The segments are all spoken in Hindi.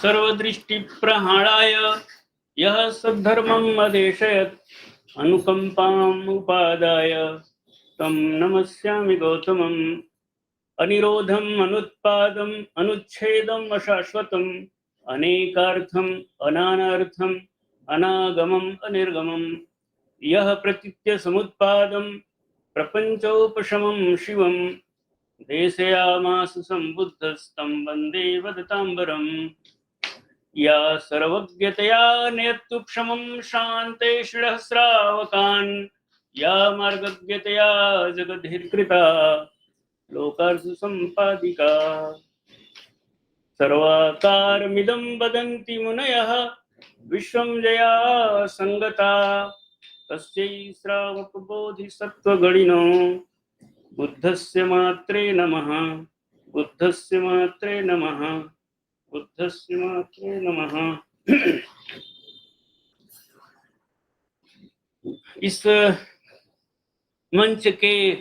सर्वदृष्टिप्रहाणाय यः सद्धर्मम् अदेशयत् अनुकम्पाम् उपादाय तं नमस्यामि गौतमम्। अनिरोधम् अनुत्पादम् अनुच्छेदम् अशाश्वतम् अनेकार्थम् अनानार्थम् अनागमम् अनिर्गमम् यः प्रतीत्य समुत्पादम् प्रपञ्चोपशमम् शिवम् देशयामास सम्बुद्धस्तं वन्दे वदताम्बरम्। या सर्वज्ञतया नेतु क्षमं शान्ते श्रीहस्रावकान् या मार्गज्ञतया जगद्धिकृता लोकार्थ सम्पादिका। सर्वाकारमिदं वदन्ति मुनयः विश्वं जया संगता तस्यै श्रावकबोधिसत्त्वगणिनो बुद्धस्य मात्रे नमः बुद्धस्य मात्रे नमः बुद्धस्य मात्रे नमः। इस मंच के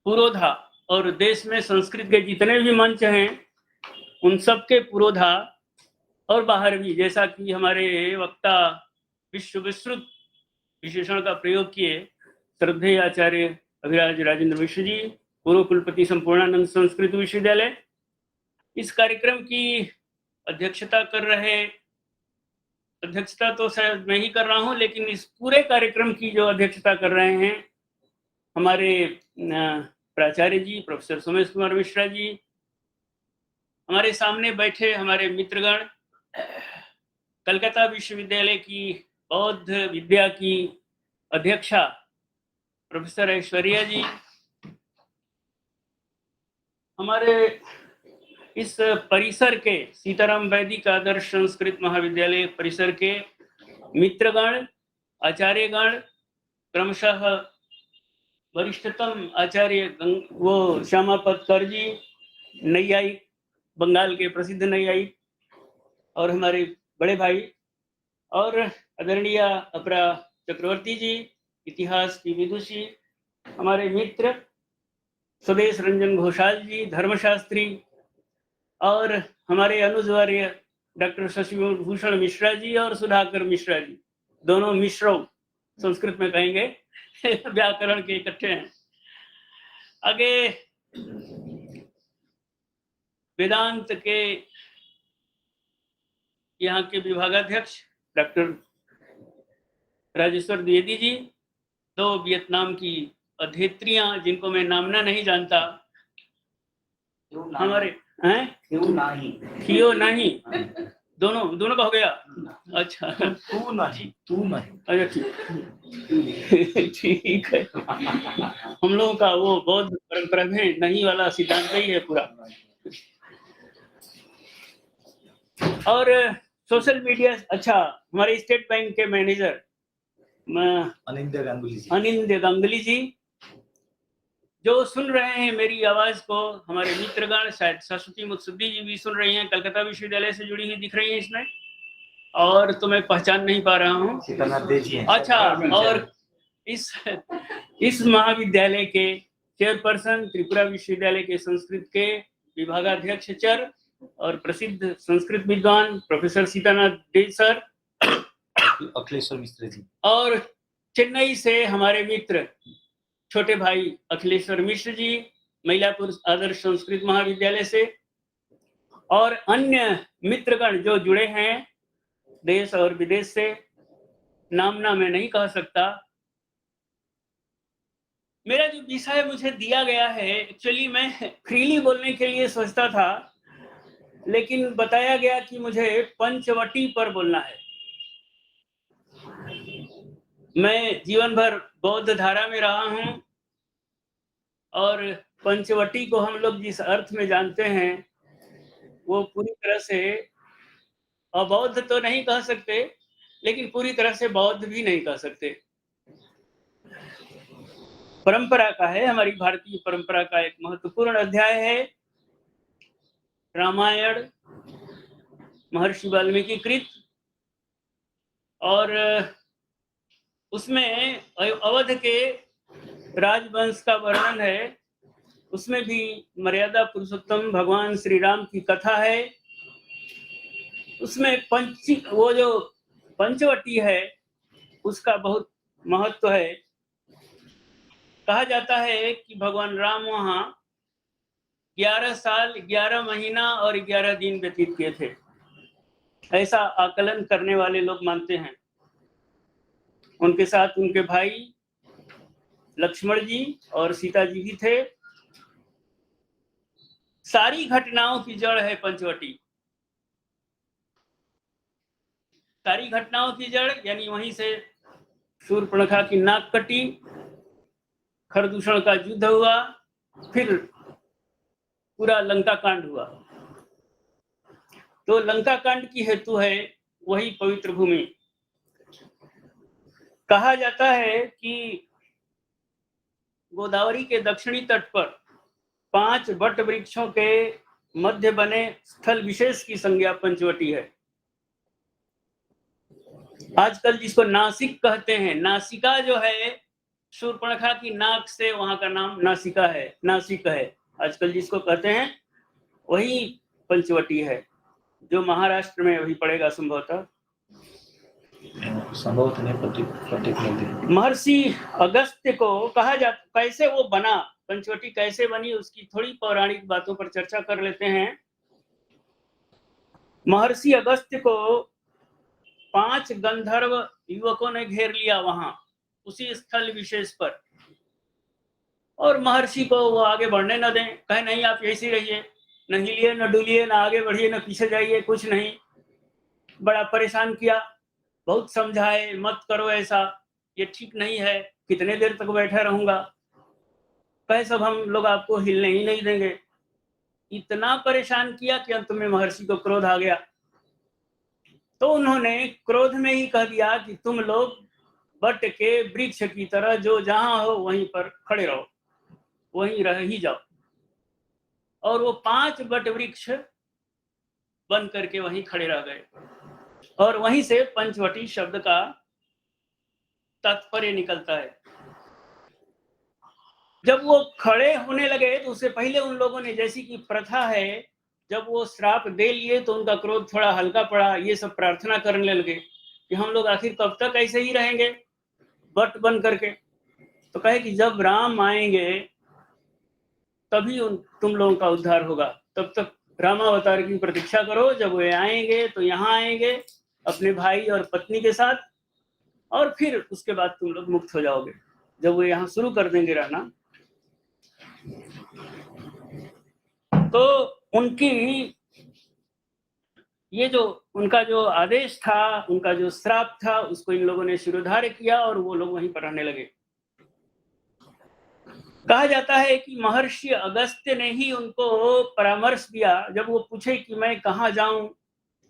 पुरोधा और देश में संस्कृत के जितने भी मंच हैं उन सब के पुरोधा और बाहर भी, जैसा कि हमारे वक्ता विश्व विस्तृत विशेषण का प्रयोग किए श्रद्धेय आचार्य अभिराज राजेंद्र मिश्र जी, पूर्व कुलपति संपूर्णानंद संस्कृत विश्वविद्यालय, इस कार्यक्रम की अध्यक्षता कर रहे, अध्यक्षता तो शायद मैं ही कर रहा हूं, लेकिन इस पूरे कार्यक्रम की जो अध्यक्षता कर रहे हैं हमारे प्राचार्य जी प्रोफेसर सोमेश कुमार मिश्रा जी, हमारे सामने बैठे हमारे मित्रगण, कलकत्ता विश्वविद्यालय की बौद्ध विद्या की अध्यक्षा प्रोफेसर ऐश्वर्या जी, हमारे इस परिसर के सीताराम वैदिक आदर्श संस्कृत महाविद्यालय परिसर के मित्रगण, आचार्यगण, क्रमशः वरिष्ठतम आचार्य वो श्यामापद कर जी, नैयायिक, बंगाल के प्रसिद्ध नैयायिक, और हमारे बड़े भाई और आदरणीय अपरा चक्रवर्ती जी, इतिहास की विदुषी, हमारे मित्र स्वदेश रंजन घोषाल जी, धर्मशास्त्री, और हमारे अनुजवर्य डॉक्टर शशिभूषण मिश्रा जी और सुधाकर मिश्रा जी, दोनों मिश्रों संस्कृत में कहेंगे, व्याकरण के इकट्ठे हैं। आगे वेदांत के यहाँ के विभागाध्यक्ष डॉक्टर राजेश्वर द्विवेदी जी, दो वियतनाम की अध्येत्रियां जिनको मैं नामना नहीं जानता, हमारे हैं खियो नहीं, दोनों का हो गया। अच्छा तू नहीं अच्छा ठीक है। हम लोगों का वो बौद्ध परंपरा में नहीं वाला सिद्धांत ही है पूरा। और सोशल मीडिया, अच्छा हमारे स्टेट बैंक के मैनेजर अनिंद्य गांगुली जी, जो सुन रहे हैं मेरी आवाज को, हमारे मित्रगण, शायद सरस्वती मुत्सुद्दी जी भी सुन रही हैं, कलकत्ता विश्वविद्यालय से जुड़ी हुई दिख रही हैं इसमें, और तो मैं पहचान नहीं पा रहा हूँ। अच्छा, और इस महाविद्यालय के चेयरपर्सन, त्रिपुरा विश्वविद्यालय के संस्कृत के विभागाध्यक्ष चर और प्रसिद्ध संस्कृत विद्वान प्रोफेसर सीतानाथ डे सर, अखिलेश्वर मिश्र जी, और चेन्नई से हमारे मित्र छोटे भाई अखिलेश्वर मिश्र जी, महिलापुर आदर्श संस्कृत महाविद्यालय से, और अन्य मित्रगण जो जुड़े हैं देश और विदेश से, नामना मैं नहीं कह सकता। मेरा जो विषय मुझे दिया गया है, एक्चुअली मैं फ्रीली बोलने के लिए सोचता था, लेकिन बताया गया कि मुझे पंचवटी पर बोलना है। मैं जीवन भर बौद्ध धारा में रहा हूं, और पंचवटी को हम लोग जिस अर्थ में जानते हैं वो पूरी तरह से अबौद्ध तो नहीं कह सकते, लेकिन पूरी तरह से बौद्ध भी नहीं कह सकते। परंपरा का है, हमारी भारतीय परंपरा का एक महत्वपूर्ण अध्याय है रामायण, महर्षि वाल्मीकि कृत, और उसमें अवध के राजवंश का वर्णन है। उसमें भी मर्यादा पुरुषोत्तम भगवान श्री राम की कथा है, उसमें वो जो पंचवटी है उसका बहुत महत्व है। कहा जाता है कि भगवान राम वहाँ 11 साल 11 महीना और 11 दिन व्यतीत किए थे, ऐसा आकलन करने वाले लोग मानते हैं। उनके साथ उनके भाई लक्ष्मण जी और सीता जी भी थे। सारी घटनाओं की जड़ है पंचवटी। सारी घटनाओं की जड़ यानी वहीं से शूर्पणखा की नाक कटी, खरदूषण का युद्ध हुआ, फिर पूरा लंका कांड हुआ। तो लंका कांड की हेतु है वही पवित्र भूमि। कहा जाता है कि गोदावरी के दक्षिणी तट पर 5 वट वृक्षों के मध्य बने स्थल विशेष की संज्ञा पंचवटी है। आजकल जिसको नासिक कहते हैं, नासिका जो है शूर्पणखा की नाक से वहां का नाम नासिका है, नासिक है। आजकल जिसको कहते हैं वही पंचवटी है, जो महाराष्ट्र में अभी पड़ेगा संभवतः। महर्षि अगस्त्य को कहा जाता, कैसे वो बना, पंचवटी कैसे बनी, उसकी थोड़ी पौराणिक बातों पर चर्चा कर लेते हैं। महर्षि अगस्त्य को 5 गंधर्व युवकों ने घेर लिया वहां उसी स्थल विशेष पर, और महर्षि को वो आगे बढ़ने न दें, कहे नहीं आप ऐसे रहिए, न हिलिए न डुलिए, न आगे बढ़िए न पीछे जाइए, कुछ नहीं। बड़ा परेशान किया, बहुत समझाए मत करो ऐसा, ये ठीक नहीं है, कितने देर तक बैठा रहूंगा, कहे सब हम लोग आपको हिलने ही नहीं देंगे। इतना परेशान किया कि अंत में महर्षि को क्रोध आ गया। तो उन्होंने क्रोध में ही कह दिया कि तुम लोग बट के वृक्ष की तरह जो जहां हो वहीं पर खड़े रहो, वहीं रह ही जाओ। और वो 5 बट वृक्ष बन करके वहीं खड़े रह गए, और वहीं से पंचवटी शब्द का तात्पर्य निकलता है। जब वो खड़े होने लगे तो उससे पहले उन लोगों ने, जैसी कि प्रथा है, जब वो श्राप दे लिए तो उनका क्रोध थोड़ा हल्का पड़ा, ये सब प्रार्थना करने लगे कि हम लोग आखिर कब तक ऐसे ही रहेंगे बट बन करके। तो कहे कि जब राम आएंगे तभी तुम लोगों का उद्धार होगा, तब तक रामावतार की प्रतीक्षा करो। जब वे आएंगे तो यहाँ आएंगे अपने भाई और पत्नी के साथ, और फिर उसके बाद तुम लोग मुक्त हो जाओगे, जब वो यहाँ शुरू कर देंगे रहना। तो उनकी ये जो उनका जो आदेश था, उनका जो श्राप था, उसको इन लोगों ने शिरोधार्य किया और वो लोग वहीं पर रहने लगे। कहा जाता है कि महर्षि अगस्त्य ने ही उनको परामर्श दिया। जब वो पूछे कि मैं कहाँ जाऊं,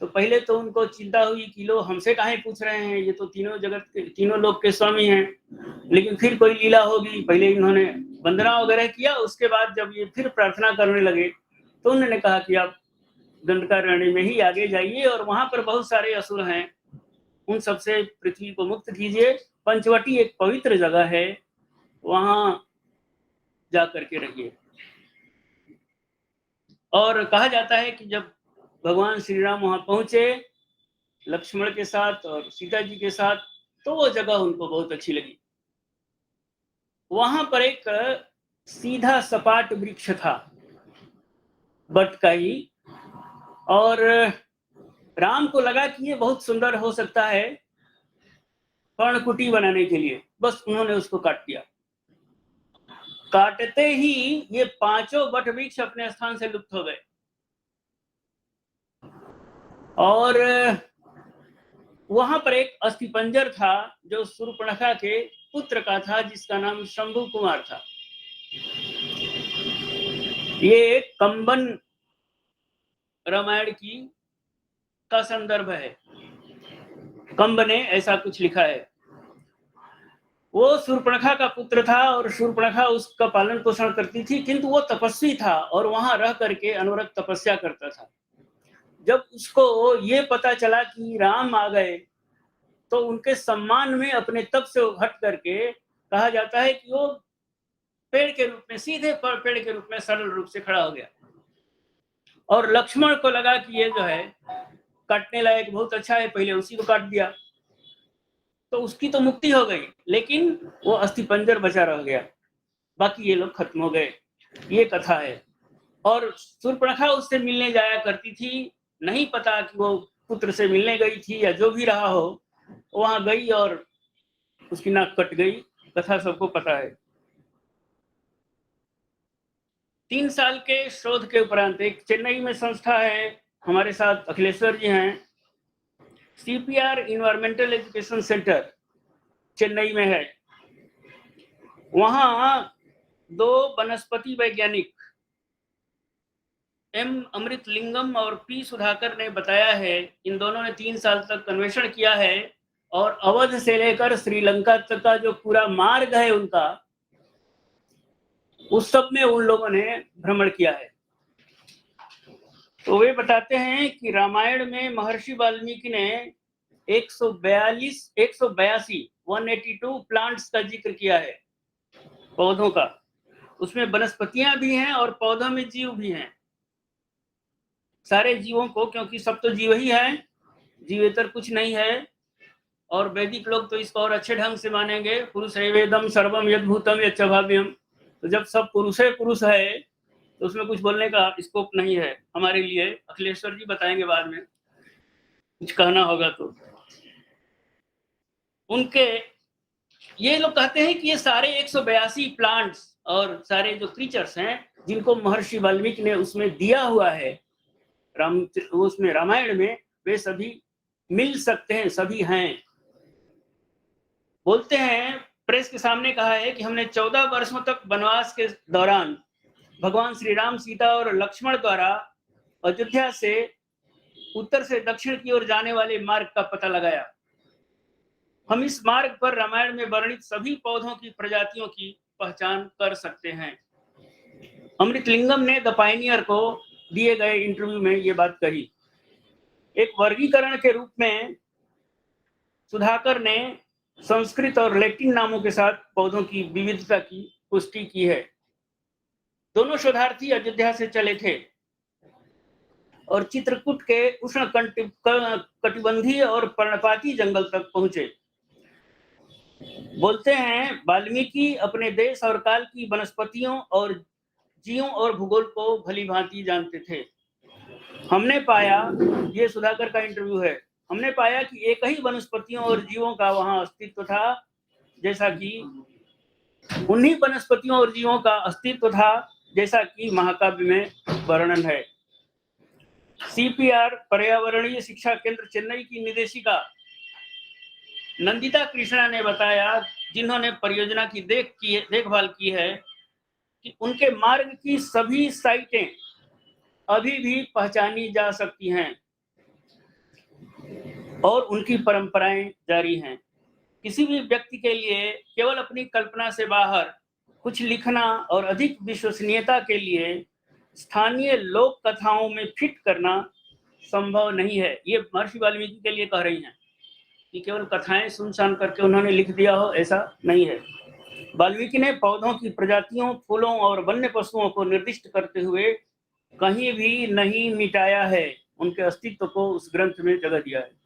तो पहले तो उनको चिंता हुई कि लो हमसे काहे पूछ रहे हैं, ये तो तीनों जगत के, तीनों लोग के स्वामी हैं। लेकिन फिर कोई लीला होगी, पहले इन्होंने वंदना वगैरह किया, उसके बाद जब ये फिर प्रार्थना करने लगे तो उन्होंने कहा कि आप दंडकारण्य में ही आगे जाइए, और वहां पर बहुत सारे असुर हैं, उन सबसे पृथ्वी को मुक्त कीजिए। पंचवटी एक पवित्र जगह है, वहां जा करके रहिए। और कहा जाता है कि जब भगवान श्री राम वहां पहुंचे लक्ष्मण के साथ और सीता जी के साथ, तो वो जगह उनको बहुत अच्छी लगी। वहां पर एक सीधा सपाट वृक्ष था बट का ही, और राम को लगा कि ये बहुत सुंदर हो सकता है पर्णकुटी बनाने के लिए, बस उन्होंने उसको काट दिया। काटते ही ये 5 वट वृक्ष अपने स्थान से लुप्त हो गए, और वहां पर एक अस्थिपंजर था जो शूर्पणखा के पुत्र का था, जिसका नाम शंभु कुमार था। ये कंबन रामायण की का संदर्भ है, कंब ने ऐसा कुछ लिखा है। वो शूर्पणखा का पुत्र था और शूर्पणखा उसका पालन पोषण करती थी, किंतु वो तपस्वी था और वहां रह करके अनवरत तपस्या करता था। जब उसको ये पता चला कि राम आ गए, तो उनके सम्मान में अपने तप से हट करके, कहा जाता है कि वो पेड़ के रूप में, सीधे पेड़ के रूप में सरल रूप से खड़ा हो गया। और लक्ष्मण को लगा कि ये जो है काटने लायक बहुत अच्छा है, पहले उसी को काट दिया तो उसकी तो मुक्ति हो गई, लेकिन वो अस्थिपंजर बचा रह गया, बाकी ये लोग खत्म हो गए। ये कथा है। और शूर्पणखा उससे मिलने जाया करती थी, नहीं पता कि वो पुत्र से मिलने गई थी या जो भी रहा हो, वहां गई और उसकी नाक कट गई। कथा सबको पता है। 3 साल के शोध के उपरांत एक चेन्नई में संस्था है, हमारे साथ अखिलेश्वर जी हैं, CPR environmental education centre Chennai में है। वहां 2 वनस्पति वैज्ञानिक M अमृतलिंगम और P सुधाकर ने बताया है, इन दोनों ने 3 साल तक अन्वेषण किया है और अवध से लेकर श्रीलंका तक का जो पूरा मार्ग है उनका, उस सब में उन लोगों ने भ्रमण किया है। तो वे बताते हैं कि रामायण में महर्षि वाल्मीकि ने 182 प्लांट्स का जिक्र किया है, पौधों का। उसमें वनस्पतियां भी हैं और पौधों में जीव भी हैं। सारे जीवों को, क्योंकि सब तो जीव ही हैं, जीवेतर कुछ नहीं है। और वैदिक लोग तो इसको और अच्छे ढंग से मानेंगे, पुरुष वेदम सर्वम यद्भूतम यच्चभाव्यम। तो जब सब पुरुष है तो उसमें कुछ बोलने का स्कोप नहीं है हमारे लिए। अखिलेश्वर जी बताएंगे बाद में, कुछ कहना होगा तो। उनके ये लोग कहते हैं कि ये सारे 182 प्लांट्स और सारे जो क्रीचर्स हैं जिनको महर्षि वाल्मीकि ने उसमें दिया हुआ है, उसमें रामायण में, वे सभी मिल सकते हैं, सभी हैं। बोलते हैं, प्रेस के सामने कहा है कि हमने 14 वर्षों तक वनवास के दौरान भगवान श्री राम, सीता और लक्ष्मण द्वारा अयोध्या से उत्तर से दक्षिण की ओर जाने वाले मार्ग का पता लगाया। हम इस मार्ग पर रामायण में वर्णित सभी पौधों की प्रजातियों की पहचान कर सकते हैं। अमृतलिंगम ने द पायनियर को दिए गए इंटरव्यू में ये बात कही। एक वर्गीकरण के रूप में सुधाकर ने संस्कृत और लैटिन नामों के साथ पौधों की विविधता की पुष्टि की है। दोनों शोधार्थी अयोध्या से चले थे और चित्रकूट के उष्ण कटिबंधीय और पर्णपाती जंगल तक पहुंचे। बोलते हैं, वाल्मीकि अपने देश और काल की वनस्पतियों और जीवों और भूगोल को भली भांति जानते थे। हमने पाया, ये सुधाकर का इंटरव्यू है, हमने पाया कि एक ही वनस्पतियों और जीवों का वहां अस्तित्व था, जैसा कि उन्हीं वनस्पतियों और जीवों का अस्तित्व था जैसा कि महाकाव्य में वर्णन है। CPR पर्यावरणीय शिक्षा केंद्र चेन्नई की निदेशिका नंदिता कृष्णा ने बताया, जिन्होंने परियोजना की देखभाल की है, कि उनके मार्ग की सभी साइटें अभी भी पहचानी जा सकती हैं और उनकी परंपराएं जारी हैं। किसी भी व्यक्ति के लिए केवल अपनी कल्पना से बाहर कुछ लिखना और अधिक विश्वसनीयता के लिए स्थानीय लोक कथाओं में फिट करना संभव नहीं है। ये महर्षि वाल्मीकि के लिए कह रही हैं कि केवल कथाएं सुन करके उन्होंने लिख दिया हो, ऐसा नहीं है। वाल्मीकि ने पौधों की प्रजातियों, फूलों और वन्य पशुओं को निर्दिष्ट करते हुए कहीं भी नहीं मिटाया है, उनके अस्तित्व को उस ग्रंथ में जगह दिया है।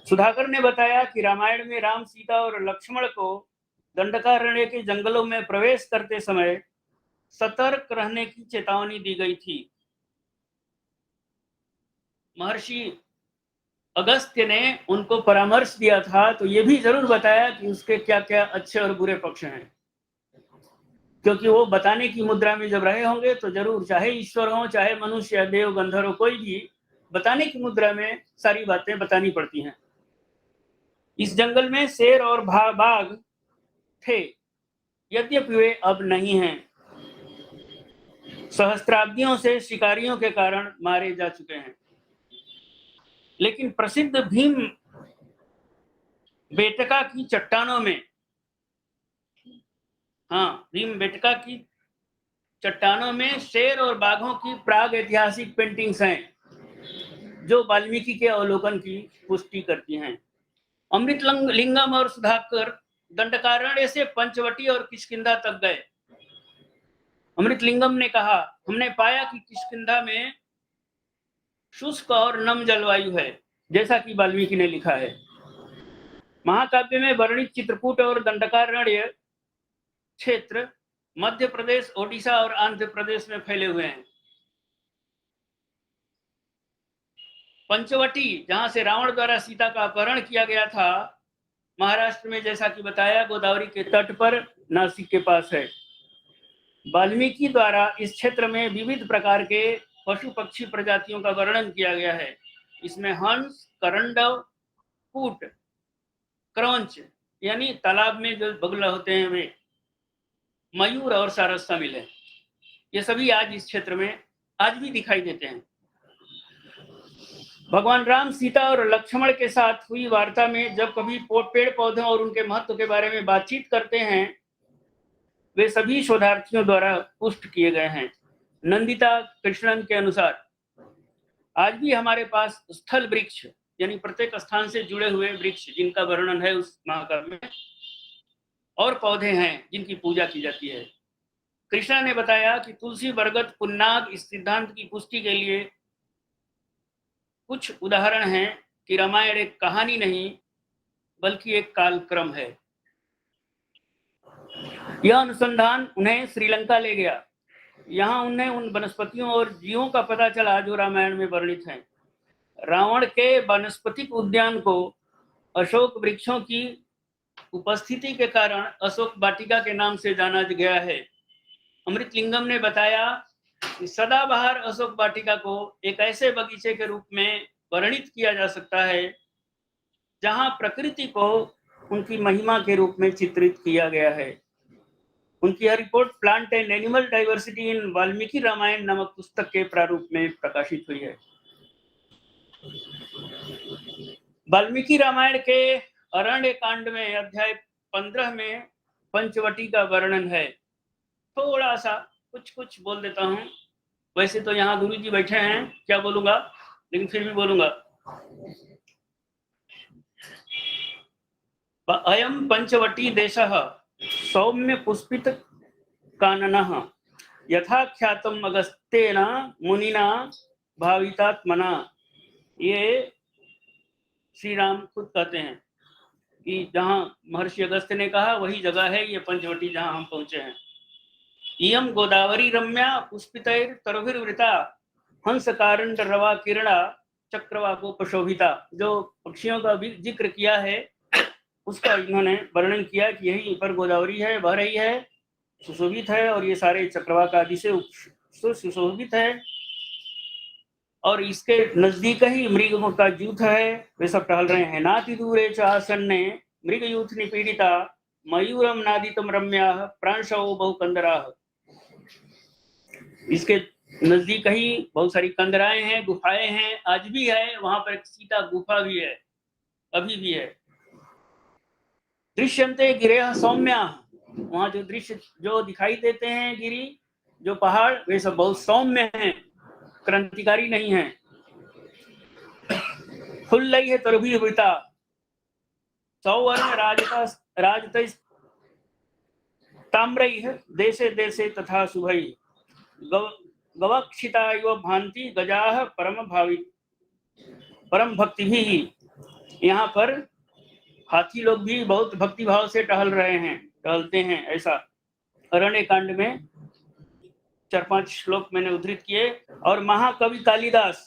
सुधाकर ने बताया कि रामायण में राम, सीता और लक्ष्मण को दंडकारण्य के जंगलों में प्रवेश करते समय सतर्क रहने की चेतावनी दी गई थी। महर्षि अगस्त्य ने उनको परामर्श दिया था, तो ये भी जरूर बताया कि उसके क्या क्या अच्छे और बुरे पक्ष हैं, क्योंकि वो बताने की मुद्रा में जब रहे होंगे तो जरूर, चाहे ईश्वर हो, चाहे मनुष्य, देव, गंधर्व, कोई भी, बताने की मुद्रा में सारी बातें बतानी पड़ती हैं। इस जंगल में शेर और बाघ थे, यद्यपि वे अब नहीं हैं। सहस्त्राब्दियों से शिकारियों के कारण मारे जा चुके हैं। लेकिन प्रसिद्ध भीम बेटका की चट्टानों में, भीम बेटका की चट्टानों में शेर और बाघों की प्राग ऐतिहासिक पेंटिंग्स हैं, जो वाल्मीकि के अवलोकन की पुष्टि करती हैं। अमृतलिंगम और सुधाकर दंडकारण्य से पंचवटी और किष्किंधा तक गए। अमृतलिंगम ने कहा, हमने पाया कि किष्किंधा में शुष्क और नम जलवायु है, जैसा कि वाल्मीकि ने लिखा है। महाकाव्य में वर्णित चित्रकूट और दंडकारण्य क्षेत्र मध्य प्रदेश, ओडिशा और आंध्र प्रदेश में फैले हुए हैं। पंचवटी, जहां से रावण द्वारा सीता का अपहरण किया गया था, महाराष्ट्र में, जैसा कि बताया, गोदावरी के तट पर नासिक के पास है। वाल्मीकि द्वारा इस क्षेत्र में विविध प्रकार के पशु पक्षी प्रजातियों का वर्णन किया गया है। इसमें हंस, करंडव, कूट, क्रौंच यानी तालाब में जो बगुला होते हैं वे, मयूर और सारस शामिल है। ये सभी आज इस क्षेत्र में आज भी दिखाई देते हैं। भगवान राम, सीता और लक्ष्मण के साथ हुई वार्ता में जब कभी पेड़ पौधों और उनके महत्व के बारे में बातचीत करते हैं, वे सभी शोधार्थियों द्वारा पुष्ट किए गए हैं। नंदिता कृष्णन के अनुसार आज भी हमारे पास स्थल वृक्ष यानी प्रत्येक स्थान से जुड़े हुए वृक्ष जिनका वर्णन है उस महाकाव्य में, और पौधे हैं जिनकी पूजा की जाती है। कृष्णा ने बताया कि तुलसी, बरगद, पुन्नाग इस सिद्धांत की पुष्टि के लिए कुछ उदाहरण हैं कि रामायण एक कहानी नहीं बल्कि एक कालक्रम है। यह अनुसंधान उन्हें श्रीलंका ले गया। यहाँ उन्हें उन वनस्पतियों और जीवों का पता चला जो रामायण में वर्णित हैं। रावण के वनस्पतिक उद्यान को अशोक वृक्षों की उपस्थिति के कारण अशोक वाटिका के नाम से जाना गया है। अमृतलिंगम ने बताया कि सदाबहार अशोक वाटिका को एक ऐसे बगीचे के रूप में वर्णित किया जा सकता है जहां प्रकृति को उनकी महिमा के रूप में चित्रित किया गया है। उनकी यह report plant and animal diversity in Valmiki Ramayana नामक पुस्तक के प्रारूप में प्रकाशित हुई है। वाल्मीकि रामायण के अरण्य कांड में अध्याय 15 में पंचवटी का वर्णन है। थोड़ा सा कुछ बोल देता हूँ। वैसे तो यहाँ गुरु जी बैठे हैं, क्या बोलूंगा, लेकिन फिर भी बोलूंगा। अयम पंचवटी देशः सौम्य पुष्पित काननः यथाख्यातम अगस्त्येन मुनिना भावितात्मना। ये श्री राम खुद कहते हैं कि जहाँ महर्षि अगस्त्य ने कहा वही जगह है ये पंचवटी जहाँ हम पहुंचे हैं। इयम गोदावरी रम्या पुष्पितैर तरुभिर्वृता हंस कारंड रवा किरणा चक्रवाकोपशोभिता। जो पक्षियों का भी जिक्र किया है उसका इन्होंने वर्णन किया कि यही पर गोदावरी है, बह रही है, सुशोभित है और ये सारे चक्रवाक आदि से सुशोभित है। और इसके नजदीक ही मृगों का जूथ है, वे सब टहल रहे हैं। नाति दूरे च आसन्ने मृग यूथ निपीड़िता मयूरम नादितम रम्या प्रांशो बहुकंदरा। इसके नजदीक ही बहुत सारी कंदराएं हैं, गुफाएं हैं, आज भी है। वहां पर एक सीता गुफा भी है, अभी भी है। दृश्यन्ते गिरेह सौम्या, वहां जो दृश्य जो दिखाई देते हैं गिरी, जो पहाड़, वे सब बहुत सौम्य हैं, क्रांतिकारी नहीं है। फुल्लई है तरुभिर्वृता सौवर्ण राजत ताम्रैः देशे देशे तथा शुभैः गवक्षिता इव भांति गजाः परम भक्ति भी। यहाँ पर हाथी लोग भी बहुत भक्ति भाव से टहलते हैं। ऐसा अरण्य कांड में 4-5 श्लोक मैंने उद्धृत किए। और महाकवि कालिदास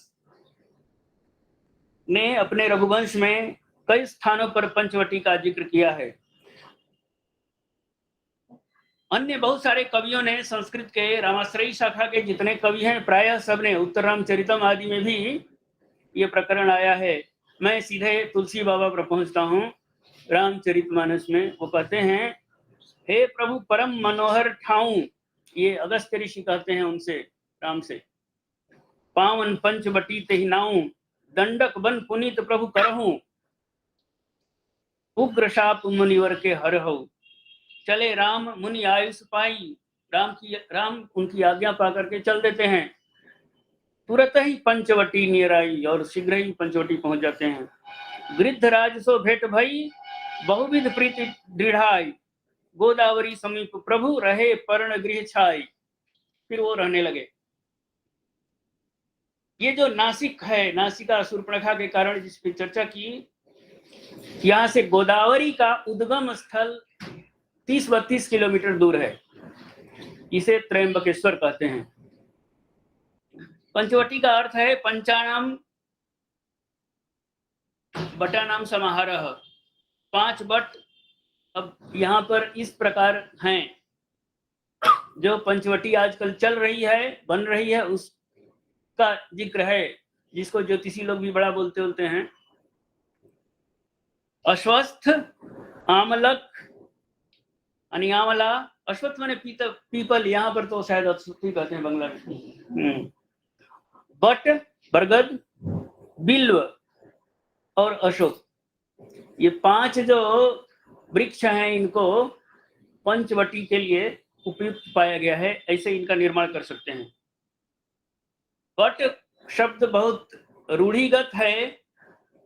ने अपने रघुवंश में कई स्थानों पर पंचवटी का जिक्र किया है। अन्य बहुत सारे कवियों ने, संस्कृत के रामाश्रयी शाखा के जितने कवि हैं प्रायः सबने, उत्तर रामचरितम आदि में भी ये प्रकरण आया है। मैं सीधे तुलसी बाबा पर पहुंचता हूँ। रामचरितमानस में वो कहते हैं, हे प्रभु परम मनोहर ठाऊं, ये अगस्त्य ऋषि कहते हैं उनसे, राम से, पावन पंचवटी तेहि नाऊं दंडक बन पुनीत प्रभु करहूं उग्र शाप मुनिवर के हरहु चले राम मुनि आयुष पाई। राम उनकी आज्ञा पा करके चल देते हैं, तुरंत ही पंचवटी नियर आई और शीघ्र ही पंचवटी पहुंच जाते हैं। गृद्ध राज सो भेंट भई बहुविध प्रीति दृढ़ाई गोदावरी समीप प्रभु रहे पर्ण गृह छाई। फिर वो रहने लगे। ये जो नासिक है, नासिका शूर्पणखा के कारण जिस पे चर्चा की, यहाँ से गोदावरी का उद्गम स्थल 30-32 किलोमीटर दूर है। इसे त्रयंबकेश्वर कहते हैं। पंचवटी का अर्थ है पंचानाम बटानाम समाहारः, 5 बट। अब यहाँ पर इस प्रकार हैं, जो पंचवटी आजकल चल रही है, बन रही है, उसका जिक्र है, जिसको ज्योतिषी लोग भी बड़ा बोलते हैं। अश्वस्थ, आमलक, अनियामला। अश्वत्थ माने पीपल, यहाँ पर तो शायद अश्वत्थ ही कहते हैं बांग्ला में। बट, बरगद, बिल्व और अशोक, ये 5 जो वृक्ष हैं, इनको पंचवटी के लिए उपयुक्त पाया गया है। ऐसे इनका निर्माण कर सकते हैं। बट शब्द बहुत रूढ़िगत है।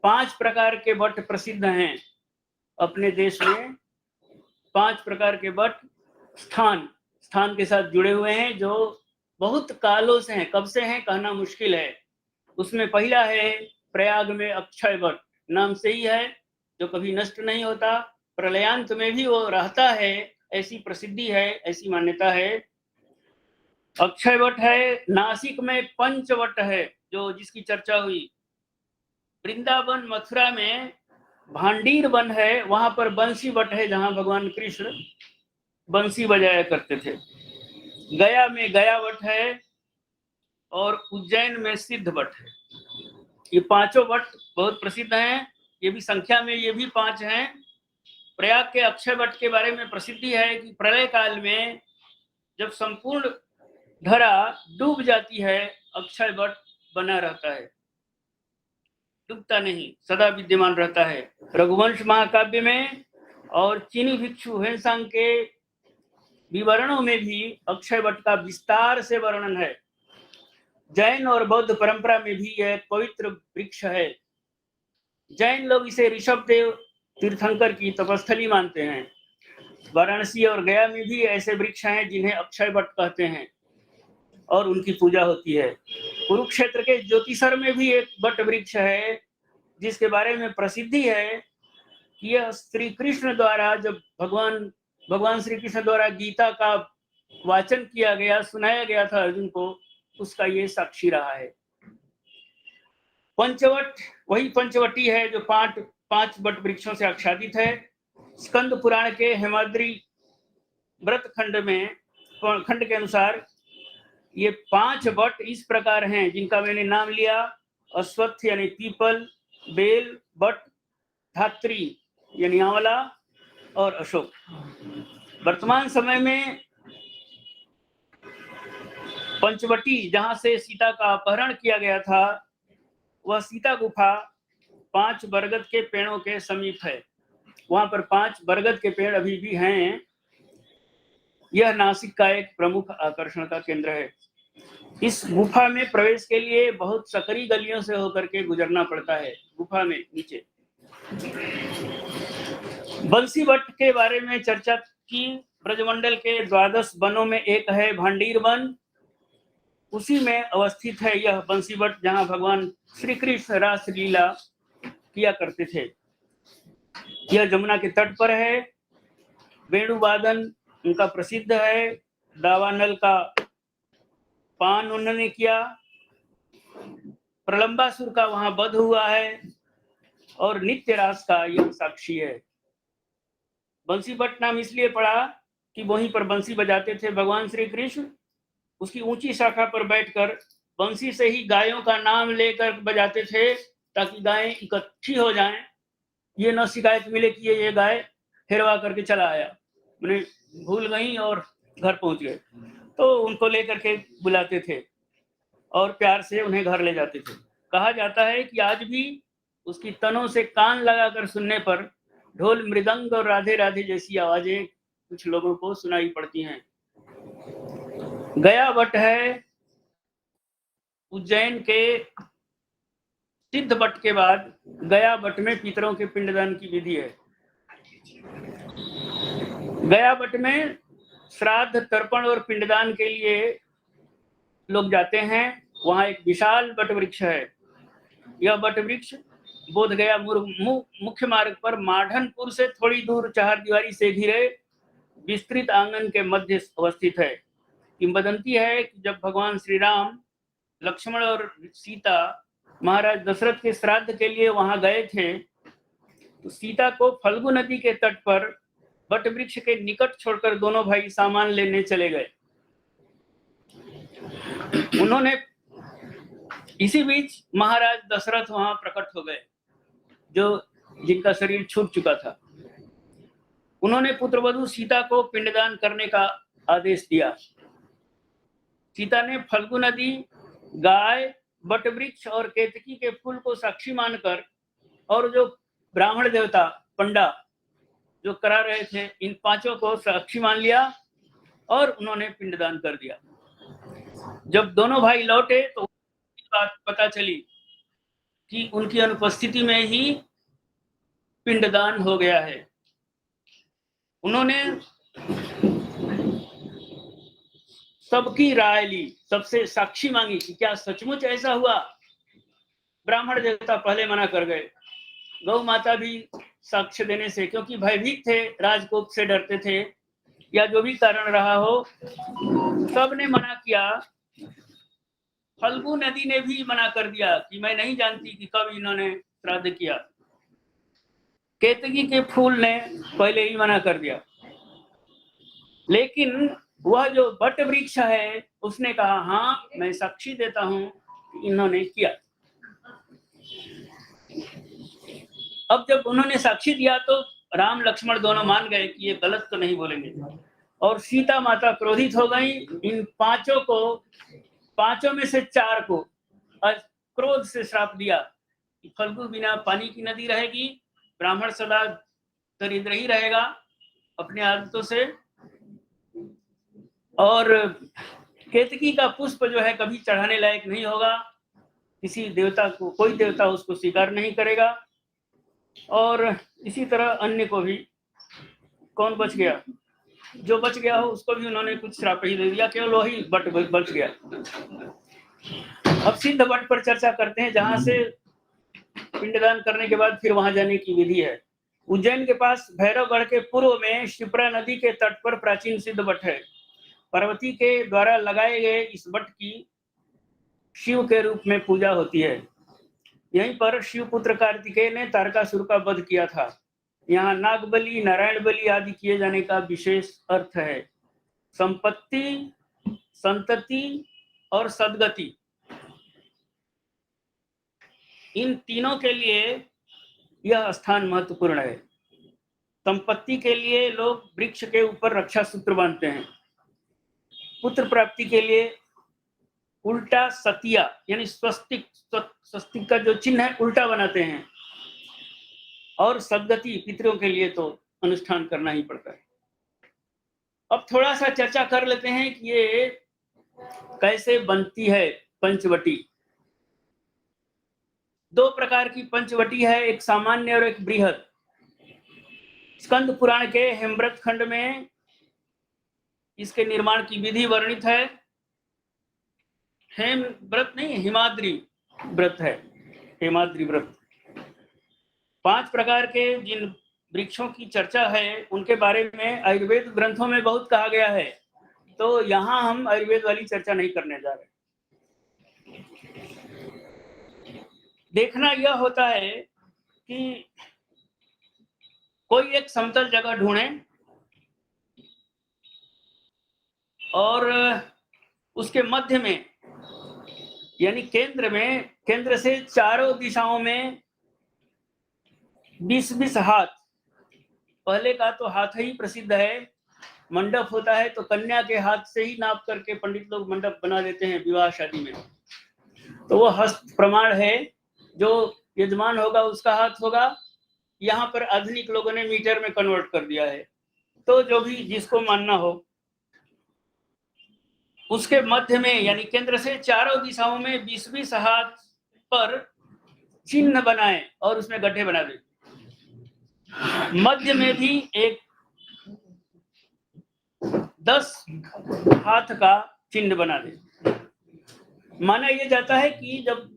5 प्रकार के बट प्रसिद्ध हैं अपने देश में। 5 प्रकार के बट स्थान के साथ जुड़े हुए हैं, जो बहुत कालों से हैं। कब से हैं कहना मुश्किल है। उसमें पहला है प्रयाग में अक्षय बट, नाम से ही है, जो कभी नष्ट नहीं होता, प्रलयांत में भी वो रहता है, ऐसी प्रसिद्धि है, ऐसी मान्यता है। अक्षय वट है। नासिक में पंचवट है, जो जिसकी चर्चा हुई। वृंदावन मथुरा में भांडीर वन है, वहां पर बंसी वट है, जहां भगवान कृष्ण बंसी बजाया करते थे। गया में गया वट है और उज्जैन में सिद्ध वट है। ये 5 वट बहुत प्रसिद्ध हैं। ये भी संख्या में ये भी 5 हैं। प्रयाग के अक्षय वट के बारे में प्रसिद्धि है कि प्रलय काल में जब संपूर्ण धरा डूब जाती है, अक्षय वट बना रहता है, डूबता नहीं, सदा विद्यमान रहता है। रघुवंश महाकाव्य में और चीनी भिक्षु हेनसांग के विवरणों में भी अक्षय वट का विस्तार से वर्णन है। जैन और बौद्ध परंपरा में भी यह पवित्र वृक्ष है। जैन लोग इसे ऋषभदेव तीर्थंकर की तपस्थली मानते हैं। वाराणसी और गया में भी ऐसे वृक्ष हैं जिन्हें अक्षय वट कहते हैं और उनकी पूजा होती है। कुरुक्षेत्र के ज्योतिसर में भी एक वट वृक्ष है, जिसके बारे में प्रसिद्धि है कि यह श्री कृष्ण द्वारा, जब भगवान श्री कृष्ण द्वारा गीता का वाचन किया गया, सुनाया गया था अर्जुन को, उसका ये साक्षी रहा है। पंचवट वही पंचवटी है जो 5 वट वृक्षों से आच्छादित है। स्कंद पुराण के हेमाद्री व्रत खंड के अनुसार ये 5 वट इस प्रकार हैं, जिनका मैंने नाम लिया। अश्वत्थ यानी पीपल, बेल, बट, धात्री यानी आंवला और अशोक। वर्तमान समय में पंचवटी, जहां से सीता का अपहरण किया गया था, वह सीता गुफा 5 बरगद के पेड़ों के समीप है। वहां पर 5 बरगद के पेड़ अभी भी हैं। यह नासिक का एक प्रमुख आकर्षण का केंद्र है। इस गुफा में प्रवेश के लिए बहुत सकरी गलियों से होकर के गुजरना पड़ता है। गुफा में नीचे बंसी वट के बारे में चर्चा की। ब्रजमंडल के 12 वनों में एक है भांडीर वन, उसी में अवस्थित है यह बंसी वट, जहां भगवान श्री कृष्ण रास लीला किया करते थे। यह जमुना के तट पर है। वेणुवादन उनका प्रसिद्ध है। दावानल का पान उन्होंने किया। प्रलंबासुर का वहां वध हुआ है और नित्य रास का यह साक्षी है। बंसी वट नाम इसलिए पड़ा कि वहीं पर बंसी बजाते थे भगवान श्री कृष्ण। उसकी ऊंची शाखा पर बैठकर बंसी से ही गायों का नाम लेकर बजाते थे, ताकि गायें इकट्ठी हो जाएं। ये न शिकायत मिले कि ये गाय हेरवा करके चला आया, मैंने भूल गई और घर पहुंच गए, तो उनको लेकर के बुलाते थे और प्यार से उन्हें घर ले जाते थे। कहा जाता है कि आज भी उसकी तनों से कान लगाकर सुनने पर ढोल, मृदंग और राधे राधे जैसी आवाजें कुछ लोगों को सुनाई पड़ती हैं। गया वट है। उज्जैन के सिद्ध वट के बाद गया वट में पितरों के पिंडदान की विधि है। गया वट में श्राद्ध, तर्पण और पिंडदान के लिए लोग जाते हैं। वहाँ एक विशाल वट वृक्ष है। यह वट वृक्ष बोधगया मुख्य मार्ग पर माधनपुर से थोड़ी दूर चारदीवारी से घिरे विस्तृत आंगन के मध्य अवस्थित है। किंवदंती है कि जब भगवान श्री राम, लक्ष्मण और सीता महाराज दशरथ के श्राद्ध के लिए वहां गए थे, तो सीता को फल्गु नदी के तट पर वट वृक्ष के निकट छोड़कर दोनों भाई सामान लेने चले गए। उन्होंने इसी बीच महाराज दशरथ वहां प्रकट हो गए, जिनका शरीर छूट चुका था। उन्होंने पुत्रवधू सीता को पिंडदान करने का आदेश दिया। सीता ने फल्गु नदी, गाय, वट वृक्ष और केतकी के फूल को साक्षी मानकर, और जो ब्राह्मण देवता पंडा जो करा रहे थे, इन पांचों को साक्षी मान लिया और उन्होंने पिंडदान कर दिया। जब दोनों भाई लौटे तो बात पता चली कि उनकी अनुपस्थिति में ही पिंडदान हो गया है। उन्होंने सबकी राय ली, सबसे साक्षी मांगी कि क्या सचमुच ऐसा हुआ। ब्राह्मण देवता पहले मना कर गए, गौ माता भी साक्ष्य देने से, क्योंकि भयभीत थे, राजकोप से डरते थे, या जो भी कारण रहा हो, सबने मना किया। फल्गु नदी ने भी मना कर दिया कि मैं नहीं जानती कि कब इन्होंने श्राद्ध किया। केतकी के फूल ने पहले ही मना कर दिया, लेकिन वह जो वट वृक्ष है उसने कहा, हाँ मैं साक्षी देता हूं कि इन्होंने किया। अब जब उन्होंने साक्षी दिया तो राम लक्ष्मण दोनों मान गए कि ये गलत तो नहीं बोलेंगे, और सीता माता क्रोधित हो गई। इन पांचों में से 4 को क्रोध से श्राप दिया कि फल्गु बिना पानी की नदी रहेगी, ब्राह्मण सदा दरिद्र ही रहेगा अपने आदतों से, और केतकी का पुष्प जो है कभी चढ़ाने लायक नहीं होगा, किसी देवता को, कोई देवता उसको स्वीकार नहीं करेगा, और इसी तरह अन्य को भी। कौन बच गया? जो बच गया हो उसको भी उन्होंने कुछ श्राप ही दे दिया, केवल वही वट बच गया। अब सिद्ध वट पर चर्चा करते हैं, जहां से पिंडदान करने के बाद फिर वहां जाने की विधि है। उज्जैन के पास भैरवगढ़ के पूर्व में शिप्रा नदी के तट पर प्राचीन सिद्ध वट है। पार्वती के द्वारा लगाए गए इस वट की शिव के रूप में पूजा होती है। यहीं पर शिवपुत्र कार्तिकेय ने तारकासुर का वध किया था। यहाँ नाग बलि, नारायण बलि आदि किए जाने का विशेष अर्थ है। संपत्ति, संतति और सद्गति, इन तीनों के लिए यह स्थान महत्वपूर्ण है। संपत्ति के लिए लोग वृक्ष के ऊपर रक्षा सूत्र बांधते हैं। पुत्र प्राप्ति के लिए उल्टा सतिया यानी स्वस्तिक का जो चिन्ह है उल्टा बनाते हैं, और सद्गति पितरों के लिए तो अनुष्ठान करना ही पड़ता है। अब थोड़ा सा चर्चा कर लेते हैं कि ये कैसे बनती है पंचवटी। 2 प्रकार की पंचवटी है, एक सामान्य और एक बृहद। स्कंद पुराण के हेमव्रत खंड में इसके निर्माण की विधि वर्णित है। हेम व्रत नहीं, हिमाद्री व्रत है, हेमाद्री व्रत। 5 प्रकार के जिन वृक्षों की चर्चा है उनके बारे में आयुर्वेद ग्रंथों में बहुत कहा गया है, तो यहाँ हम आयुर्वेद वाली चर्चा नहीं करने जा रहे। देखना यह होता है कि कोई एक समतल जगह ढूंढें और उसके मध्य में यानी केंद्र से चारों दिशाओं में 20-20 हाथ। पहले का तो हाथ ही प्रसिद्ध है। मंडप होता है तो कन्या के हाथ से ही नाप करके पंडित लोग मंडप बना देते हैं विवाह शादी में, तो वो हस्त प्रमाण है, जो यजमान होगा उसका हाथ होगा। यहाँ पर आधुनिक लोगों ने मीटर में कन्वर्ट कर दिया है, तो जो भी जिसको मानना हो, उसके मध्य में यानी केंद्र से चारों दिशाओं में 20-20 हाथ पर चिन्ह बनाए और उसमें गड्ढे बना दे। मध्य में भी एक 10 हाथ का चिन्ह बना दे। माना यह जाता है कि जब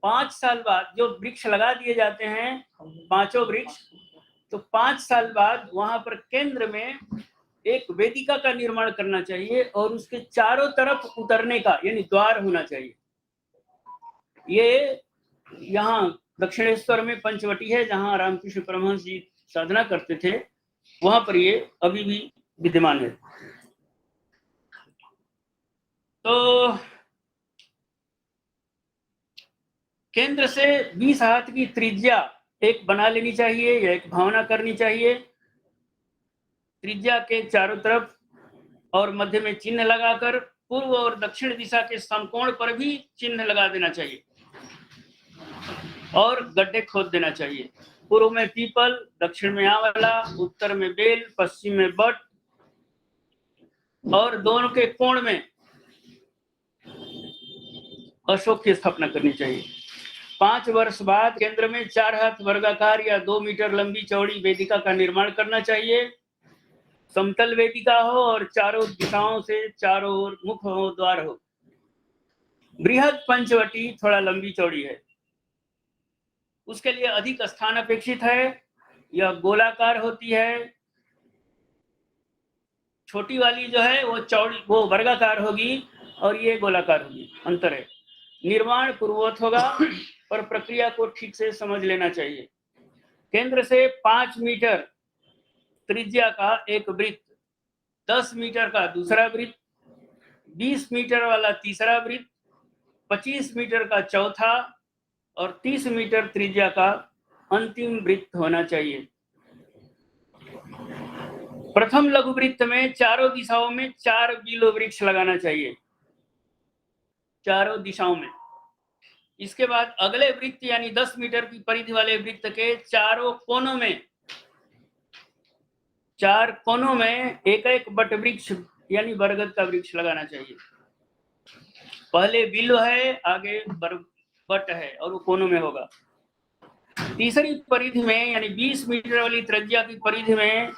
5 साल बाद जो वृक्ष लगा दिए जाते हैं, पांचों वृक्ष, तो 5 साल बाद वहां पर केंद्र में एक वेदिका का निर्माण करना चाहिए और उसके चारों तरफ उतरने का यानी द्वार होना चाहिए। ये यहाँ दक्षिणेश्वर में पंचवटी है, जहाँ रामकृष्ण परमहंस जी साधना करते थे, वहां पर ये अभी भी विद्यमान है। तो केंद्र से 20 हाथ की त्रिज्या एक बना लेनी चाहिए या एक भावना करनी चाहिए। त्रिज्या के चारों तरफ और मध्य में चिन्ह लगाकर पूर्व और दक्षिण दिशा के समकोण पर भी चिन्ह लगा देना चाहिए और गड्ढे खोद देना चाहिए। पूर्व में पीपल, दक्षिण में आंवला, उत्तर में बेल, पश्चिम में बट और दोनों के कोण में अशोक की स्थापना करनी चाहिए। 5 वर्ष बाद केंद्र में 4 हाथ वर्गाकार या 2 मीटर लंबी चौड़ी वेदिका का निर्माण करना चाहिए। समतल वेदिका हो और चारों दिशाओं से चारों ओर मुख हो, द्वार हो। बृहद पंचवटी थोड़ा लंबी चौड़ी है, उसके लिए अधिक स्थान अपेक्षित है। यह गोलाकार होती है। छोटी वाली जो है वो चौड़ी, वो वर्गाकार होगी और ये गोलाकार होगी, अंतर है। निर्माण पूर्ववत होगा पर प्रक्रिया को ठीक से समझ लेना चाहिए। केंद्र से 5 मीटर त्रिज्या का एक वृत्त, 10 मीटर का दूसरा वृत्त, 20 मीटर वाला तीसरा वृत्त, 25 मीटर का चौथा और 30 मीटर त्रिज्या का अंतिम वृत्त होना चाहिए। प्रथम लघु वृत्त में चारों दिशाओं में 4 बिल्व वृक्ष लगाना चाहिए, चारों दिशाओं में। इसके बाद अगले वृत्त यानी 10 मीटर की परिधि वाले वृत्त के चारों कोनों में, 4 कोनों में एक एक बट वृक्ष यानी बरगद का वृक्ष लगाना चाहिए। पहले बिल्व है, आगे बट है और वो कोनों में होगा। तीसरी परिधि में यानी 20 मीटर वाली त्रिज्या की परिधि में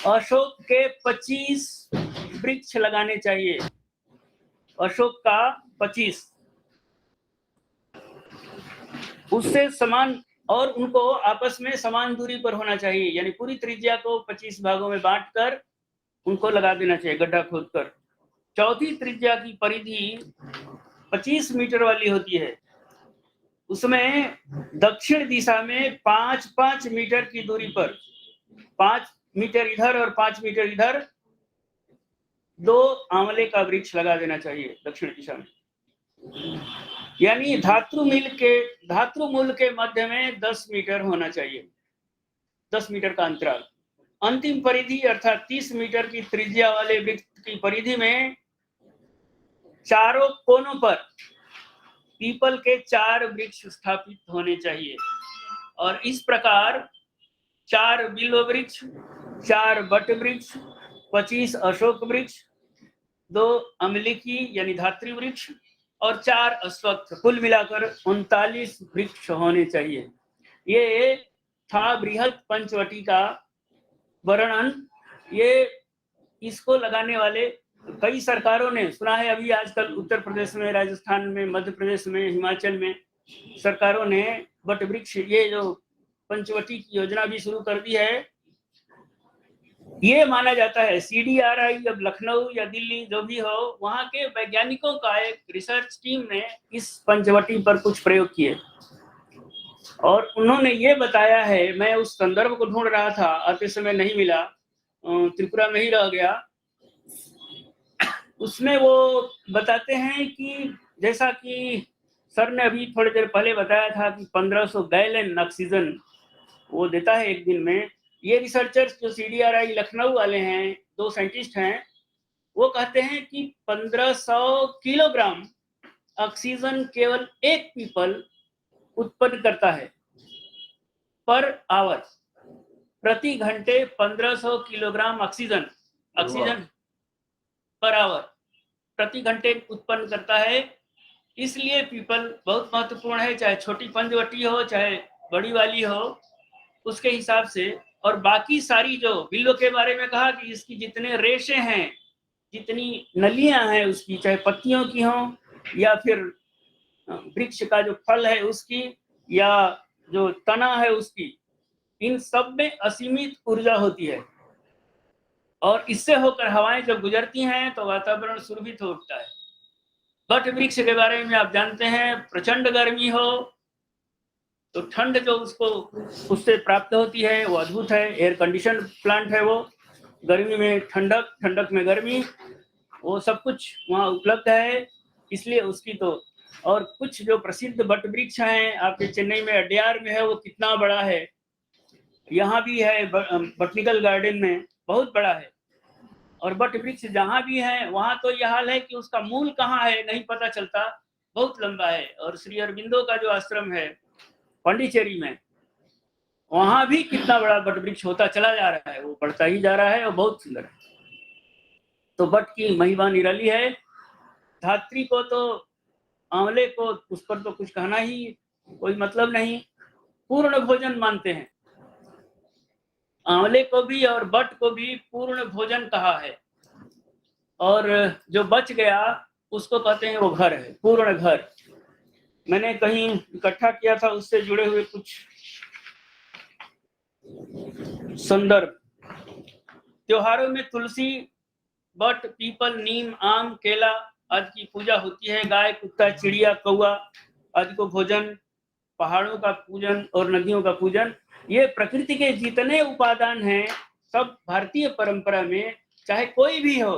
अशोक के 25 वृक्ष लगाने चाहिए। अशोक का 25, उससे समान और उनको आपस में समान दूरी पर होना चाहिए, यानी पूरी त्रिज्या को 25 भागों में बांटकर उनको लगा देना चाहिए, गड्ढा खोदकर। चौथी त्रिज्या की परिधि 25 मीटर वाली होती है, उसमें दक्षिण दिशा में 5-5 मीटर की दूरी पर 5 मीटर इधर और 5 मीटर इधर 2 आंवले का वृक्ष लगा देना चाहिए दक्षिण दिशा में। यानी धातुमूल के मध्य में 10 मीटर होना चाहिए, 10 मीटर का अंतराल। अंतिम परिधि अर्थात 30 मीटर की त्रिज्या वाले वृत्त की परिधि में चारों कोनों पर पीपल के 4 वृक्ष स्थापित होने चाहिए और इस प्रकार 4 बिल्व वृक्ष, 4 बट वृक्ष, 25 अशोक वृक्ष, 2 अमलिकी यानी धात्री वृक्ष और 4 अश्वत्थ, कुल मिलाकर 39 वृक्ष होने चाहिए। ये था बृहद पंचवटी का वर्णन। ये इसको लगाने वाले कई सरकारों ने, सुना है अभी आजकल उत्तर प्रदेश में, राजस्थान में, मध्य प्रदेश में, हिमाचल में सरकारों ने बट वृक्ष, ये जो पंचवटी की योजना भी शुरू कर दी है। ये माना जाता है CDRI अब लखनऊ या दिल्ली जो भी हो, वहां के वैज्ञानिकों का एक रिसर्च टीम ने इस पंचवटी पर कुछ प्रयोग किए और उन्होंने ये बताया है, मैं उस संदर्भ को ढूंढ रहा था, आते समय नहीं मिला, त्रिपुरा में ही रह गया। उसमें वो बताते हैं कि जैसा कि सर ने अभी थोड़ी देर पहले बताया था कि 1500 गैलन ऑक्सीजन वो देता है एक दिन में। ये रिसर्चर्स जो CDRI लखनऊ वाले हैं, 2 साइंटिस्ट हैं, वो कहते हैं कि 1500 किलोग्राम ऑक्सीजन केवल एक पीपल उत्पन्न करता है पर आवर। प्रति घंटे 1500 किलोग्राम ऑक्सीजन पर आवर प्रति घंटे उत्पन्न करता है। इसलिए पीपल बहुत महत्वपूर्ण है, चाहे छोटी पंचवटी हो चाहे बड़ी वाली हो, उसके हिसाब से। और बाकी सारी जो बिल्व के बारे में कहा कि इसकी जितने रेशे हैं, जितनी नलियां हैं उसकी, चाहे पत्तियों की हो या फिर वृक्ष का जो फल है उसकी, या जो तना है उसकी, इन सब में असीमित ऊर्जा होती है और इससे होकर हवाएं जब गुजरती हैं तो वातावरण सुरभित हो उठता है। बट वृक्ष के बारे में आप जानते हैं, प्रचंड गर्मी हो तो ठंड जो उससे प्राप्त होती है वो अद्भुत है। एयर कंडीशन प्लांट है वो, गर्मी में ठंडक, ठंडक में गर्मी, वो सब कुछ वहाँ उपलब्ध है। इसलिए उसकी तो, और कुछ जो प्रसिद्ध बट वृक्ष हैं आपके चेन्नई में अड्यार में है, वो कितना बड़ा है, यहाँ भी है बॉटनिकल गार्डन में, बहुत बड़ा है। और बट वृक्ष जहाँ भी है वहाँ तो यह हाल है कि उसका मूल कहाँ है नहीं पता चलता, बहुत लंबा है। और श्री अरविंदो का जो आश्रम है पांडिचेरी में, वहां भी कितना बड़ा बट वृक्ष होता चला जा रहा है, वो बढ़ता ही जा रहा है और बहुत सुंदर है। तो बट की महिमा निराली है। धात्री को तो, आंवले को, उस पर तो कुछ कहना ही कोई मतलब नहीं, पूर्ण भोजन मानते हैं। आंवले को भी और बट को भी पूर्ण भोजन कहा है। और जो बच गया उसको कहते हैं वो घर है, पूर्ण घर। मैंने कहीं इकट्ठा किया था उससे जुड़े हुए कुछ संदर्भ। त्योहारों में तुलसी, बट, पीपल, नीम, आम, केला आदि की पूजा होती है। गाय, कुत्ता, चिड़िया, कौआ आदि को भोजन, पहाड़ों का पूजन और नदियों का पूजन, ये प्रकृति के जितने उपादान हैं सब भारतीय परंपरा में, चाहे कोई भी हो,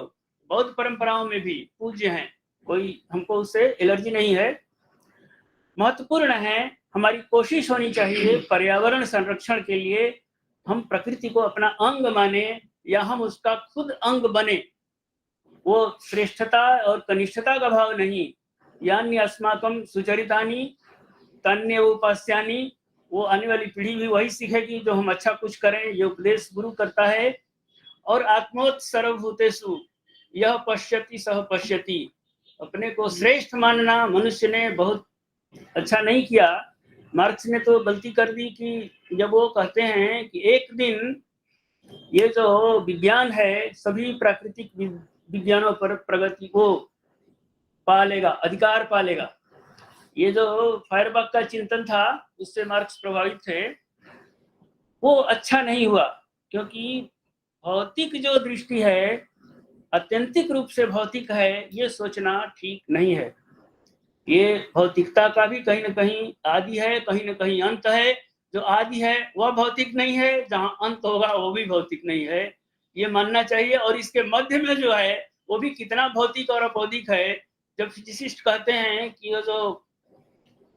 बौद्ध परंपराओं में भी पूज्य हैं, कोई हमको उससे एलर्जी नहीं है, महत्वपूर्ण है। हमारी कोशिश होनी चाहिए पर्यावरण संरक्षण के लिए हम प्रकृति को अपना अंग माने या हम उसका खुद अंग बने। वो श्रेष्ठता और कनिष्ठता का भाव नहीं। यान्य अस्माकं सुचरितानि तन्य उपास्यानि, वो आने वाली पीढ़ी भी वही सीखेगी जो हम अच्छा कुछ करें, ये उपदेश गुरु करता है। और आत्मोत सर्वभूतेषु यह पश्यति सह पश्यति, अपने को श्रेष्ठ मानना मनुष्य ने बहुत अच्छा नहीं किया। मार्क्स ने तो गलती कर दी कि जब वो कहते हैं कि एक दिन ये जो विज्ञान है सभी प्राकृतिक विज्ञानों पर प्रगति को पालेगा, अधिकार पालेगा। ये जो फायरबाग का चिंतन था उससे मार्क्स प्रभावित थे, वो अच्छा नहीं हुआ, क्योंकि भौतिक जो दृष्टि है, आत्यंतिक रूप से भौतिक है, ये सोचना ठीक नहीं है। ये भौतिकता का भी कहीं न कहीं आदि है, कहीं न कहीं अंत है। जो आदि है वह भौतिक नहीं है, जहाँ अंत होगा वो भी भौतिक नहीं है, ये मानना चाहिए। और इसके मध्य में जो है वो भी कितना भौतिक और अभौतिक है। जब फिजिसिस्ट कहते हैं कि ये जो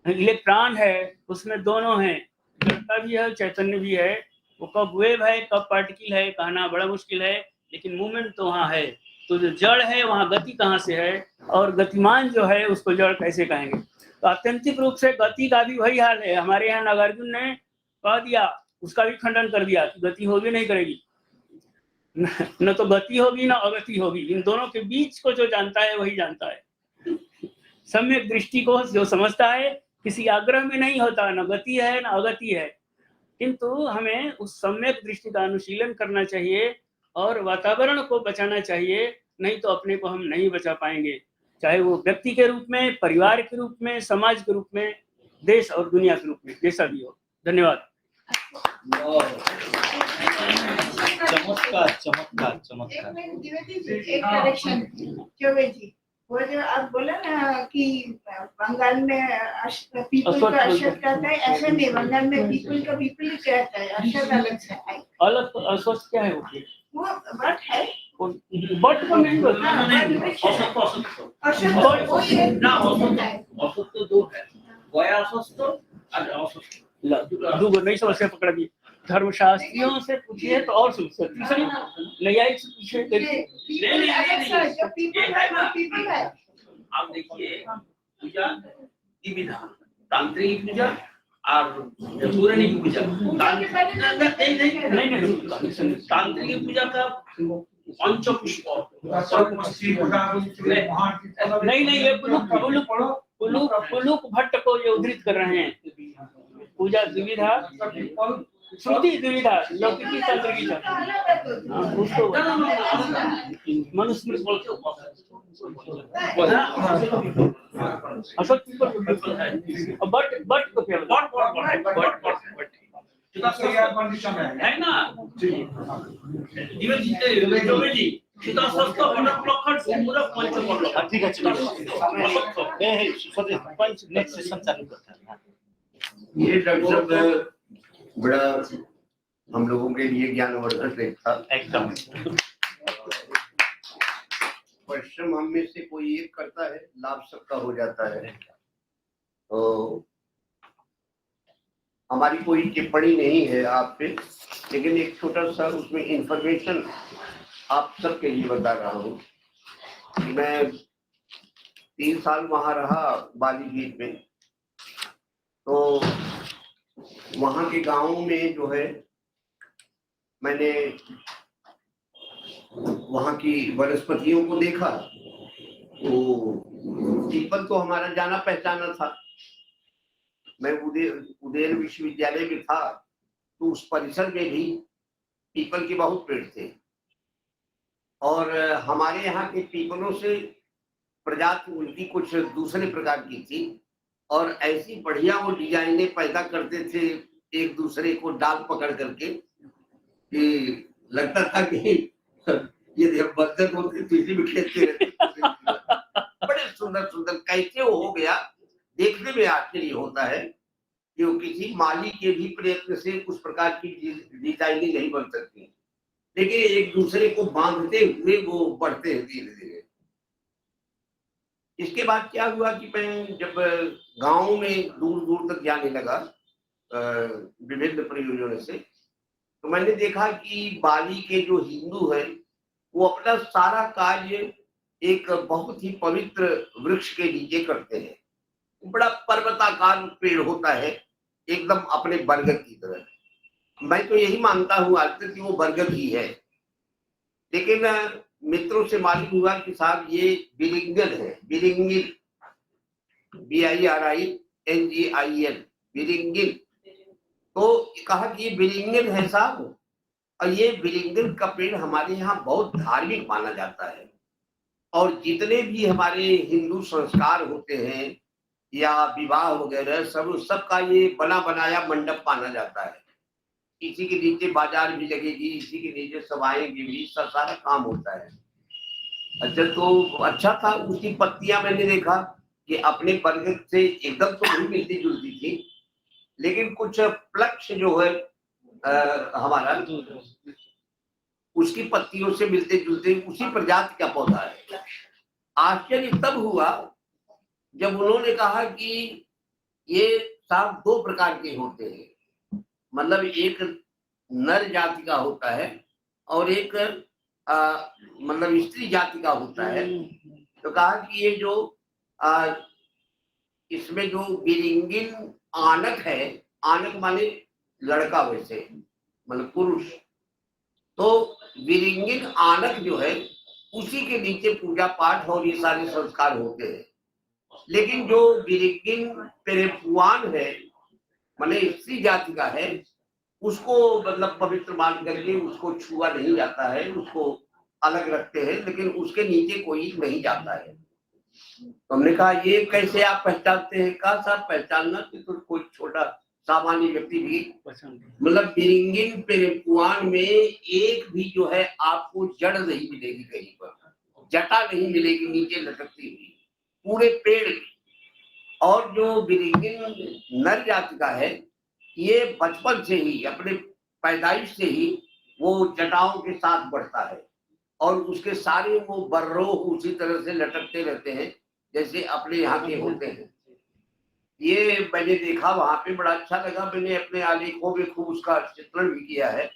इलेक्ट्रॉन है उसमें दोनों हैं, जड़ता भी है, चैतन्य भी है, वो कब वेव है कब पार्टिकल है कहना बड़ा मुश्किल है, लेकिन मूवमेंट तो वहाँ है। तो जो जड़ है वहाँ गति कहाँ से है, और गतिमान जो है उसको जड़ कैसे कहेंगे। तो आत्यंतिक रूप से गति का भी वही हाल है। हमारे यहाँ नागार्जुन ने कह दिया, उसका भी खंडन कर दिया कि गति होगी नहीं करेगी, न तो गति होगी न अगति होगी। इन दोनों के बीच को जो जानता है वही जानता है। सम्यक दृष्टि को जो समझता है किसी आग्रह में नहीं होता, न गति है न अगति है, किंतु हमें उस सम्यक दृष्टि का अनुशीलन करना चाहिए और वातावरण को बचाना चाहिए, नहीं तो अपने को हम नहीं बचा पाएंगे, चाहे वो व्यक्ति के रूप में, परिवार के रूप में, समाज के रूप में, देश और दुनिया के रूप में, जैसा भी हो। धन्यवाद। चमत्कार चमत्कार चमत्कार। एक करेक्शन चौबे जी, वो जो आप बोला ना कि बंगाल में पीपल का अशद कहता है, ऐसा नहीं, बंगाल में पीपल का पीपल ही कहता है, अशद अलग से है। अलग अस्वस्थ क्या है वो बट है, बट को नहीं बोलता, অসত্য দো है, गया असत्य और असत्य दो नहीं समस्या पकड़ दी। धर्मशास्त्रियों से पूछिए तो और समस्या, तीसरी न्यायिक से पूछिए। आप देखिए पूजा की विधान, तांत्रिक पूजा और पौराणिक पूजा। तांत्रिक पूजा का पंचपुष्प नहीं, ये पुलुक भट्ट को ये उद्धृत कर रहे हैं। पूजा द्विविधा, श्रुति द्विविधा, लौकिकी तंत्र की उसको मनुस्मृति अशोक पीपल है, बट तो क्या बट है ना जी शीतस्वस्थ लक्षण पूरा पंचमल ठीक है नेक्स्ट सेशन चालू करते हैं। ये डॉक्टर साहब बड़ा हम लोगों के लिए ज्ञानवर्धक था। एकदम परिश्रम हम में से कोई एक करता है, लाभ सबका हो जाता है। तो हमारी कोई टिप्पणी नहीं है आप पे, लेकिन एक छोटा सा उसमें इंफॉर्मेशन आप सबके लिए बता रहा हूँ। मैं 3 साल वहां रहा बाली द्वीप में, तो वहां के गांवों में जो है मैंने वहां की वनस्पतियों को देखा। तो पीपल तो हमारा जाना पहचाना था। मैं उदयन विश्वविद्यालय में था, तो उस परिसर में भी पीपल के बहुत पेड़ थे। और हमारे यहाँ के पीपलों से प्रजाति उनकी कुछ दूसरे प्रकार की थी, और ऐसी बढ़िया वो डिजाइनें पैदा करते थे एक दूसरे को डाल पकड़ करके कि लगता था कि ये बर्तन होते बिजली में खेलते रहते। बड़े सुंदर सुंदर कैसे वो हो गया, देखने में आश्चर्य होता है कि वो किसी माली के भी प्रयत्न से उस प्रकार की डिजाइनें नहीं बन सकती, लेकिन एक दूसरे को बांधते हुए वो बढ़ते हैं धीरे धीरे। इसके बाद क्या हुआ कि मैं जब गांव में दूर दूर तक जाने लगा विभिन्न प्रयोजनों से, तो मैंने देखा कि बाली के जो हिंदू हैं वो अपना सारा कार्य एक बहुत ही पवित्र वृक्ष के नीचे करते हैं। बड़ा पर्वताकार पेड़ होता है, एकदम अपने बरगद की तरह। मैं तो यही मानता हूँ आज तक कि वो बरगद ही है, लेकिन मित्रों से मालूम हुआ कि साहब ये बिरिंगन है, बिरिंगिन, BIRINGIN, बिरिंगिन। तो कहा कि ये बिरिंगन है साहब, और ये बिरिंगन का पेड़ हमारे यहाँ बहुत धार्मिक माना जाता है। और जितने भी हमारे हिंदू संस्कार होते हैं या विवाह वगैरह सबका ये बना बनाया मंडप माना जाता है। इसी के नीचे बाजार भी लगेगी, इसी के नीचे सभाएं भी, सारा काम होता है। अच्छा, तो अच्छा था। उसकी पत्तियां मैंने देखा कि अपने बरगद से एकदम तो नहीं मिलती जुलती थी, लेकिन कुछ प्लक्ष जो है हमारा उसकी पत्तियों से मिलते जुलते उसी प्रजाति का पौधा है। आश्चर्य तब हुआ जब उन्होंने कहा कि ये साफ 2 प्रकार के होते हैं, मतलब एक नर जाति का होता है और एक मतलब स्त्री जाति का होता है। तो कहा कि ये जो इसमें जो बिरिंगिन आनक है, आनक माने लड़का, वैसे मतलब पुरुष, तो बिरिंगिन आनक जो है उसी के नीचे पूजा पाठ और ये सारे संस्कार होते हैं। लेकिन जो बिरिंगिन पेरेपुआन है, माने स्त्री जाति का है, उसको मतलब पवित्र मान करके उसको छुआ नहीं जाता है, उसको अलग रखते हैं, लेकिन उसके नीचे कोई नहीं जाता है। तो हमने कहा ये कैसे आप पहचानते हैं? कहा साहब पहचानना तो कोई छोटा सामान्य व्यक्ति भी, मतलब बिरिंगिन पेरेपुआन में एक भी जो है आपको जड़ नहीं मिलेगी, कहीं पर जटा नहीं मिलेगी नीचे लटकती हुई, पूरे पेड़ की। और जो बिरिंगिन नर जाति का है, ये बचपन से ही, अपने पैदाइश से ही वो जटाओं के साथ बढ़ता है और उसके सारे वो बर्रोह उसी तरह से लटकते रहते हैं जैसे अपने यहाँ के होते हैं। ये मैंने देखा वहां पे, बड़ा अच्छा लगा। मैंने अपने आलेखों में खूब उसका चित्रण भी किया है,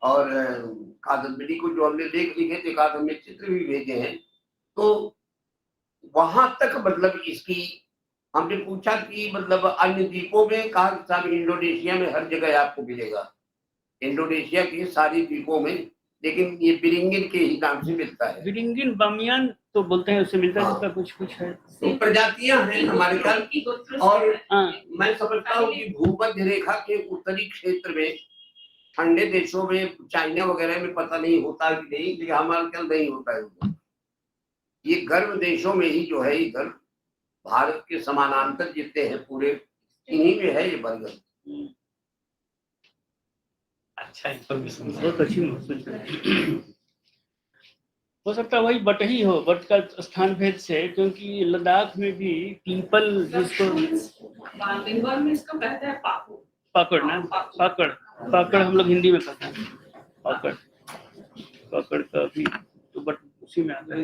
और कादम्बरी को जो हमने लेख लिखे थे, कादम्बरी चित्र भी भेजे हैं। तो वहां तक मतलब इसकी हमने पूछा कि मतलब अन्य द्वीपों में, कहा साहब इंडोनेशिया में हर जगह आपको मिलेगा, इंडोनेशिया के सारे द्वीपों में, लेकिन ये बिरिंगिन के ही नाम से मिलता है। बिरिंगिन बामियान तो बोलते हैं, उससे मिलता है, कुछ कुछ है। तो प्रजातियां हैं हमारे ख्याल की। और मैं समझता हूँ कि भूमध्य रेखा के उत्तरी क्षेत्र में, ठंडे देशों में, चाइना वगैरह में पता नहीं होता कि नहीं, लेकिन हमारे ख्याल नहीं होता है। ये गर्म देशों में ही जो है इधर भारत के समानांतर जितने हैं पूरे इन्हीं में है ये बरगद। अच्छा इंफॉर्मेशन, बहुत अच्छी महसूस हो सकता है वही बट ही हो, बट का स्थान भेद से, क्योंकि लद्दाख में भी पीपल जिसको बंगाल में इसको कहते हैं पाकू। पाकड़ ना, पाकड़ पाकड़ हम लोग हिंदी में कहते हैं पाकड़, पाकड़ का भी तो बट उसी में आता है।